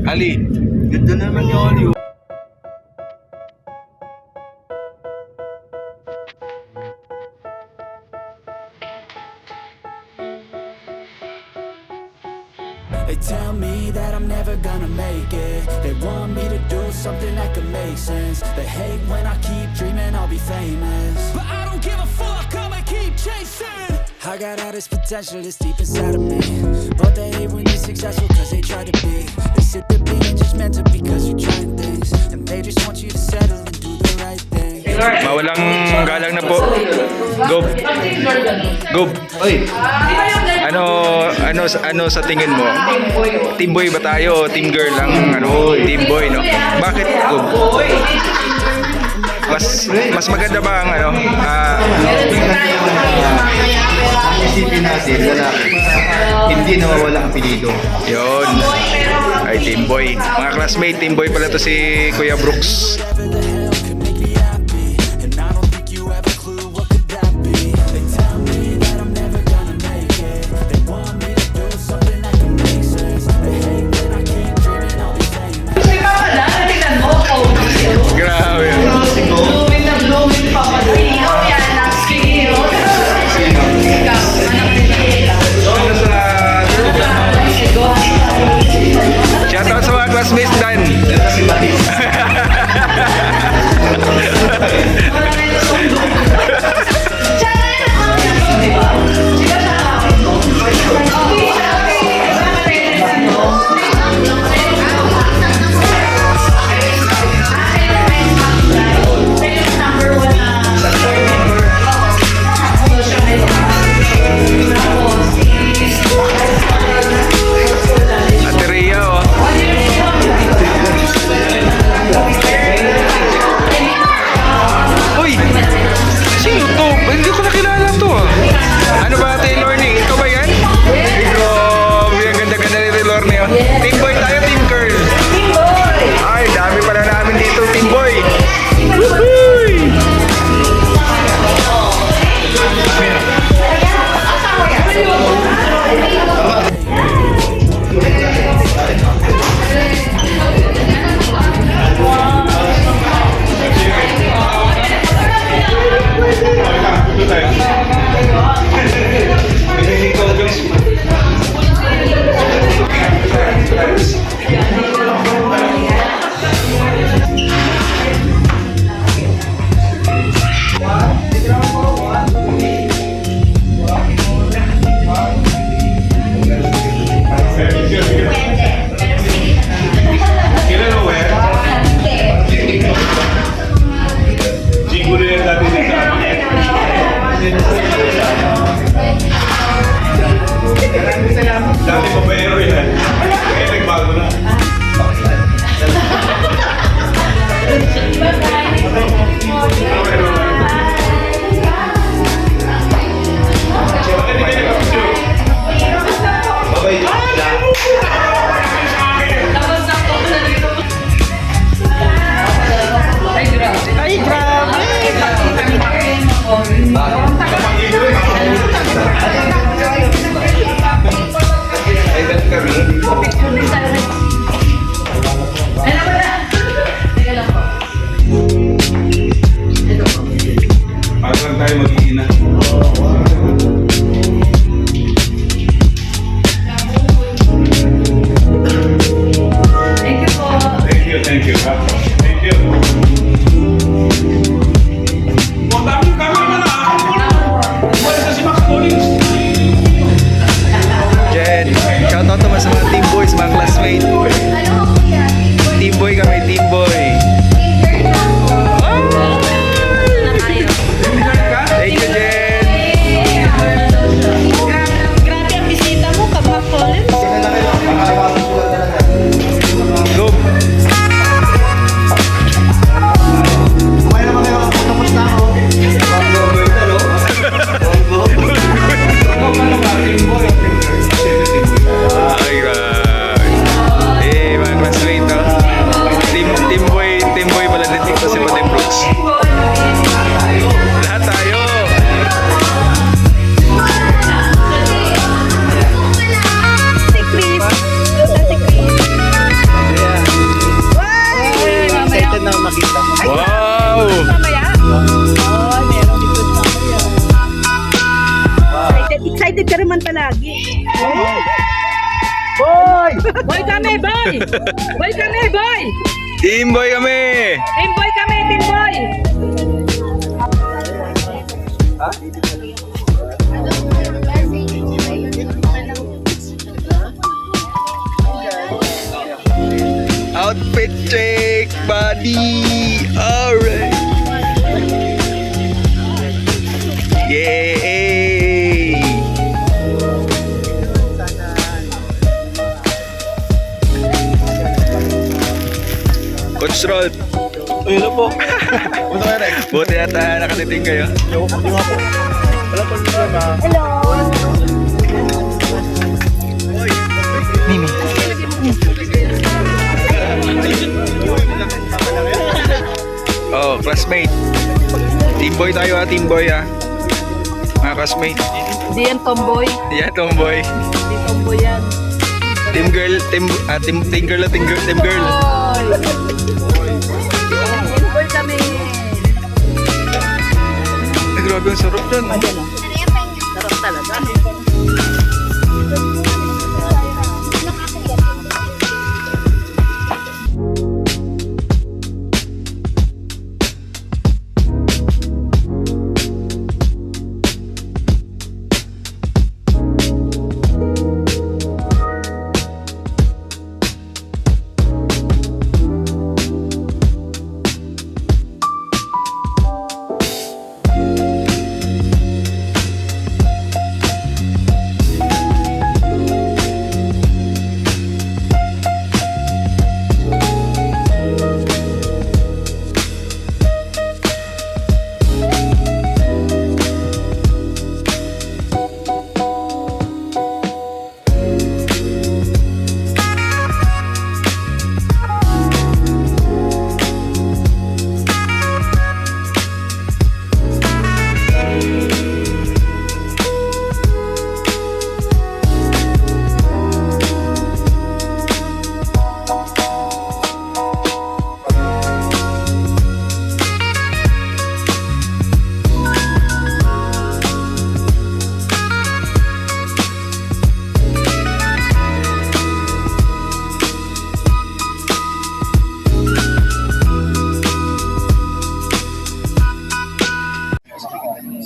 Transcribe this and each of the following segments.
Ali, ganda naman yung Ali. They tell me that I'm never gonna make it. They want me to do something that could make sense. They hate when I keep dreaming I'll be famous, but I don't give a fuck, I'ma keep chasing. I got all this potential that's deep inside of me, but they hate when you're successful cause they try to be. They said they're being judgmental because you're trying things, and they just want you to settle and do the right thing. Mawalang galang na po. Go. Go. Oy. Ano sa tingin mo? Team boy ba tayo o team girl lang? Team boy, no? Bakit go? Mas maganda ba ang isipin natin, lalaki, hindi nawawala ang apelido. Yun. Ay, team boy. Mga classmate, team boy pala to si Kuya Brooks. Grabe. Blooming na blooming pa pa. Ikaw yan, nagsking hero. Ikaw, anak nila. Shoutout sa mga classmates Dan. Ate Rhea, oh. Uy! Sino to? Hindi ko nakilala to, ah. Ano ba, Ate Lorne? Ikaw ba yan? Grabe, ang ganda-ganda ni Ate Lorne, oh. Team boy tayo, team girl. Team boy! Ay, dami pala namin dito, team boy. Woohoo! Dati pa ba yan? Kaya nagbago na. Ay, grabe! Parang tayo mag-iina. Thank you po. Thank you. Thank you. Jen, shoutout naman sa mga team boys, mga classmates. Team boy kami, team boy. Thank you, Jen. Grabe ang bisita mo, Kabak Collins. Go. Kumain naman kayo, tapos na ako. Ay, grabe. Boy kami, boy! Boy kami, boy! Team boy kami! Team boy kami, team boy! Outfit check, buddy! Alright! Yay! Coach Roll, Ayun po. Punta kayo rin. buti yata nakatiting kayo. Yung ako. Wala po problema. Oh, classmate. Team boy tayo ha, team boy ha. Mga classmate. Di yan tomboy. Yeah, tomboy. Di tomboy yan. Team girl, team girl, team girl. Team boy kami. Ay, grabe ang sarap dyan. Sarap talaga.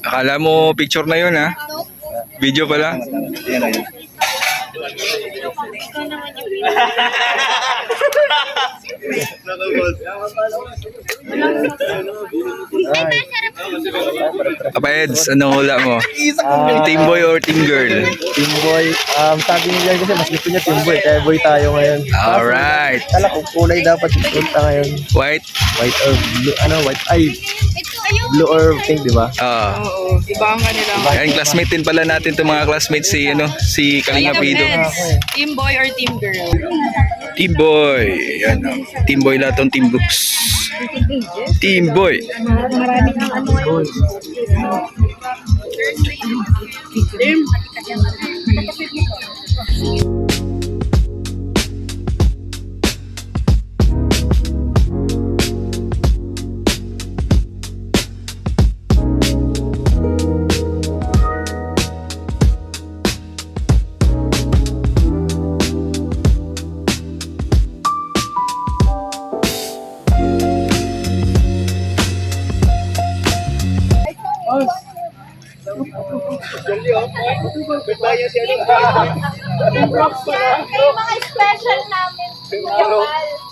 Akala mo picture na yun ha? Video pala. Yan na yun. Kapeds, anong hula mo? Team boy or team girl? Team boy. Sabi niya kasi mas gusto niya team boy. Kaya boy tayo ngayon. Alright. Kala ko kulay dapat punta ngayon. White? White or blue. Ano, white. Ay, blue or pink, di ba? Oo, iba ang kanila. Yan, classmate din pala natin itong mga classmates si, si Kalinga Pido. Team boy or team girl? Team boy. Yan, team boy lahat ng team books. Team boy. Yung mga special namin, Kuya Val.